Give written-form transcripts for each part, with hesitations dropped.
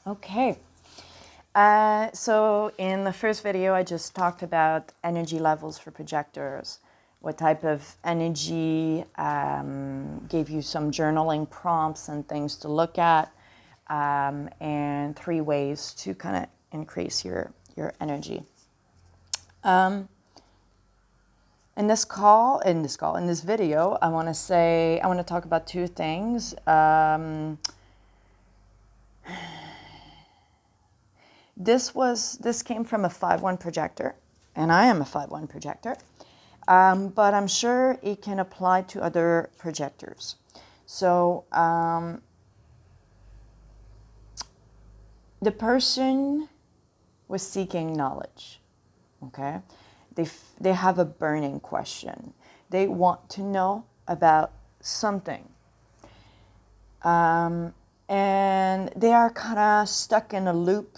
Okay. So in the first video, I just talked about energy levels for projectors, what type of energy, gave you some journaling prompts and things to look at, and 3 ways to kind of increase your energy. In this video, I want to talk about 2 things. This came from a 5-1 projector, and I am a 5-1 projector, but I'm sure it can apply to other projectors. So the person was seeking knowledge, okay? They have a burning question. They want to know about something. And they are kind of stuck in a loop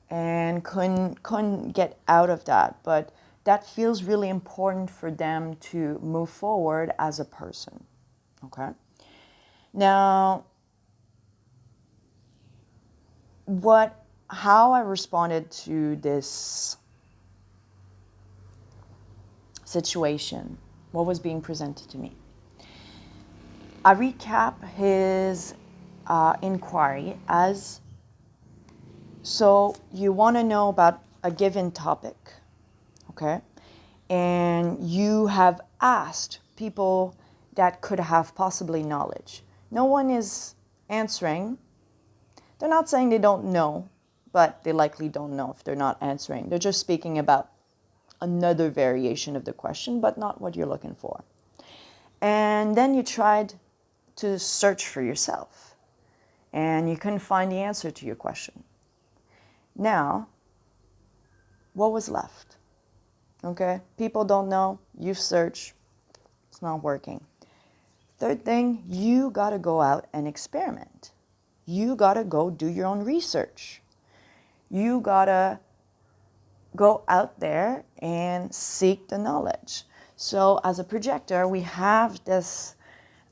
and couldn't get out of that. But that feels really important for them to move forward as a person, okay? Now, how I responded to this situation, what was being presented to me. I recap his inquiry as, so you want to know about a given topic, okay? And you have asked people that could have possibly knowledge. No one is answering. They're not saying they don't know, but they likely don't know if they're not answering. They're just speaking about another variation of the question, but not what you're looking for. And then you tried to search for yourself, and you couldn't find the answer to your question. Now, what was left? Okay, people don't know, you've searched, it's not working. Third thing, you gotta go out and experiment. You gotta go do your own research. You gotta go out there and seek the knowledge. So as a projector, we have this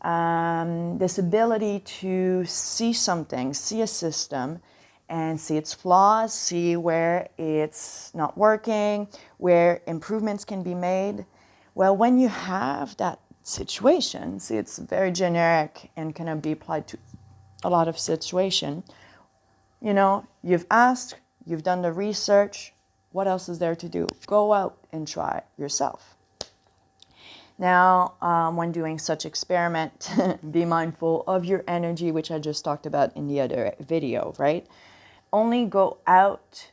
ability to see something, see a system, and see its flaws, see where it's not working, where improvements can be made. Well, when you have that situation, see, it's very generic and can be applied to a lot of situations. You know, you've asked, you've done the research, what else is there to do? Go out and try yourself. Now, when doing such experiment, be mindful of your energy, which I just talked about in the other video, right? Only go out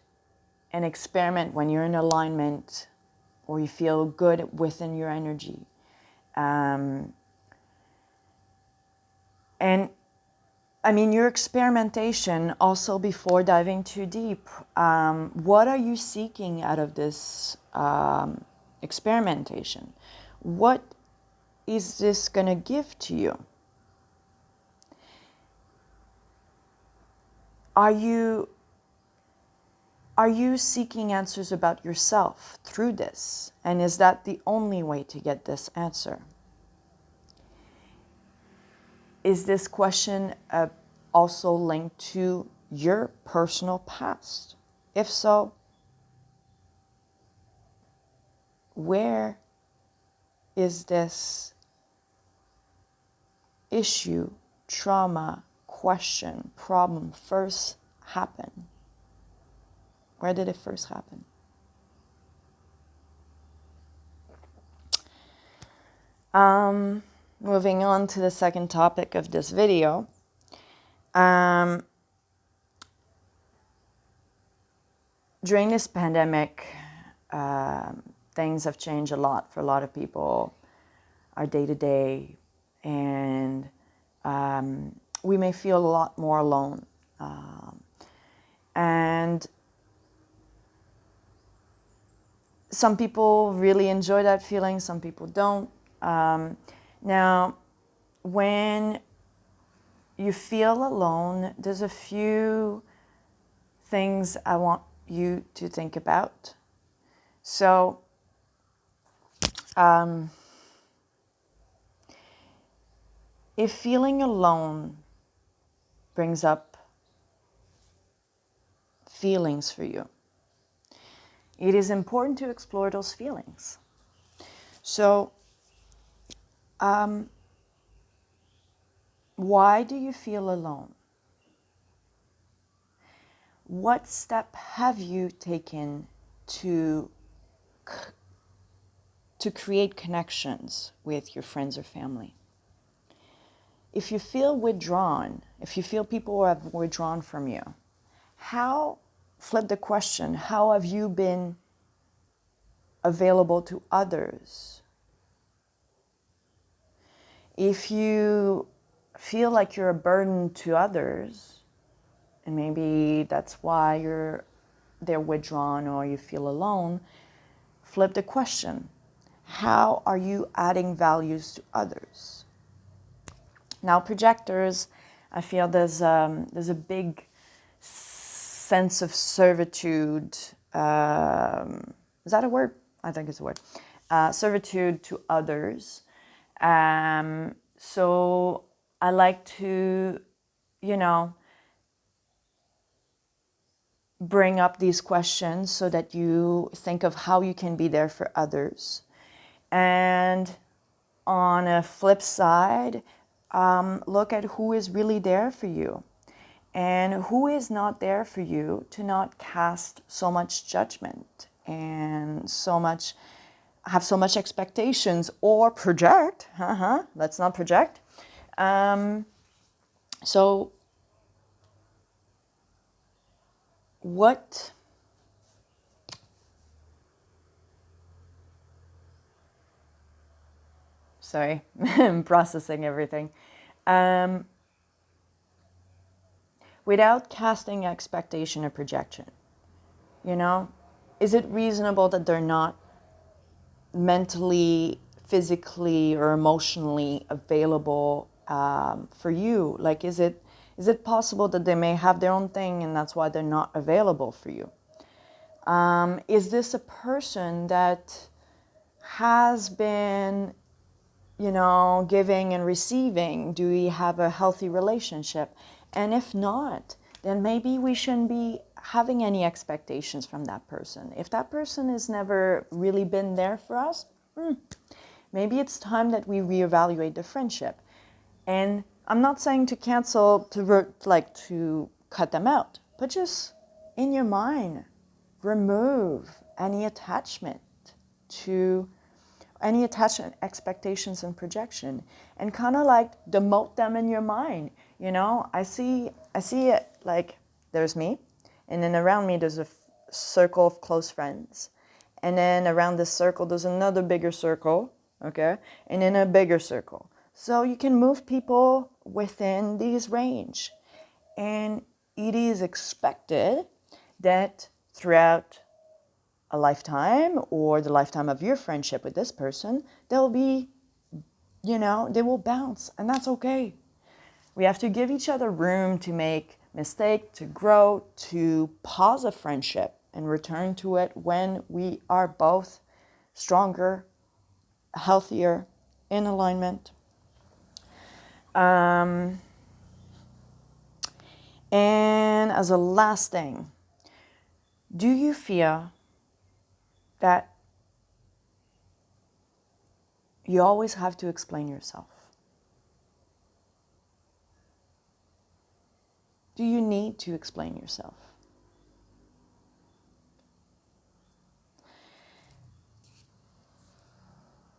and experiment when you're in alignment or you feel good within your energy. And I mean, your experimentation also, before diving too deep, what are you seeking out of this experimentation? What is this going to give to you? Are you seeking answers about yourself through this? And is that the only way to get this answer? Is this question also linked to your personal past? If so, where is this issue, trauma, question, problem first happen? Where did it first happen? Moving on to the second topic of this video. During this pandemic, things have changed a lot for a lot of people, our day-to-day, and we may feel a lot more alone. And some people really enjoy that feeling, some people don't. Now, when you feel alone, there's a few things I want you to think about. So, if feeling alone brings up feelings for you. It is important to explore those feelings. So, why do you feel alone? What step have you taken to create connections with your friends or family? If you feel withdrawn, if you feel people have withdrawn from you, flip the question, how have you been available to others? If you feel like you're a burden to others, and maybe that's why they're withdrawn or you feel alone, flip the question, how are you adding values to others? Now, projectors, I feel there's a big sense of servitude. Is that a word? I think it's a word. Servitude to others. So I like to, bring up these questions so that you think of how you can be there for others. And on a flip side, look at who is really there for you and who is not there for you, to not cast so much judgment and have so much expectations or project. Let's not project. So what sorry, I'm processing everything. Without casting expectation or projection, is it reasonable that they're not mentally, physically, or emotionally available for you? Like, is it possible that they may have their own thing and that's why they're not available for you? Is this a person that has been, giving and receiving? Do we have a healthy relationship? And if not, then maybe we shouldn't be having any expectations from that person. If that person has never really been there for us, maybe it's time that we reevaluate the friendship. And I'm not saying to cancel, to cut them out, but just in your mind, remove any attachment, expectations and projection, and kind of like demote them in your mind. I see it like there's me, and then around me there's a circle of close friends, and then around this circle there's another bigger circle, okay, and then a bigger circle. So you can move people within these range, and it is expected that throughout a lifetime or the lifetime of your friendship with this person, they'll be, they will bounce, and that's okay. We have to give each other room to make mistakes, to grow, to pause a friendship and return to it when we are both stronger, healthier, in alignment. And as a last thing, do you feel that you always have to explain yourself? Do you need to explain yourself?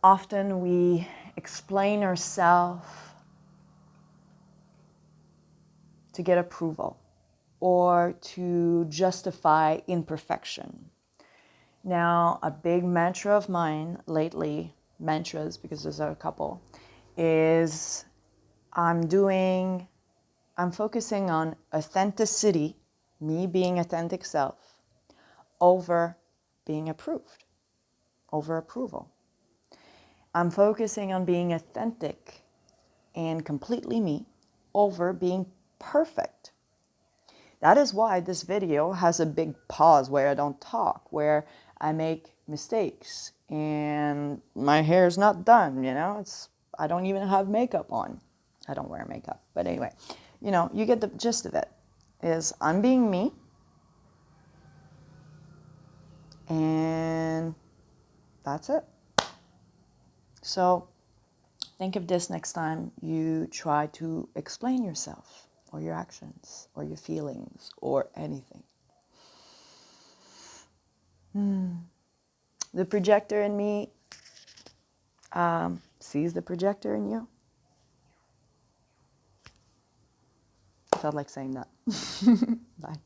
Often we explain ourselves to get approval or to justify imperfection. Now, a big mantra of mine lately, mantras because there's a couple, is I'm focusing on authenticity, me being authentic self, over being approved, over approval. I'm focusing on being authentic and completely me over being perfect. That is why this video has a big pause where I don't talk, where I make mistakes and my hair is not done, I don't even have makeup on. I don't wear makeup, but anyway, you get the gist of it. Is I'm being me, And that's it. So think of this next time you try to explain yourself or your actions or your feelings or anything. The projector in me sees the projector in you. I felt like saying that. Bye.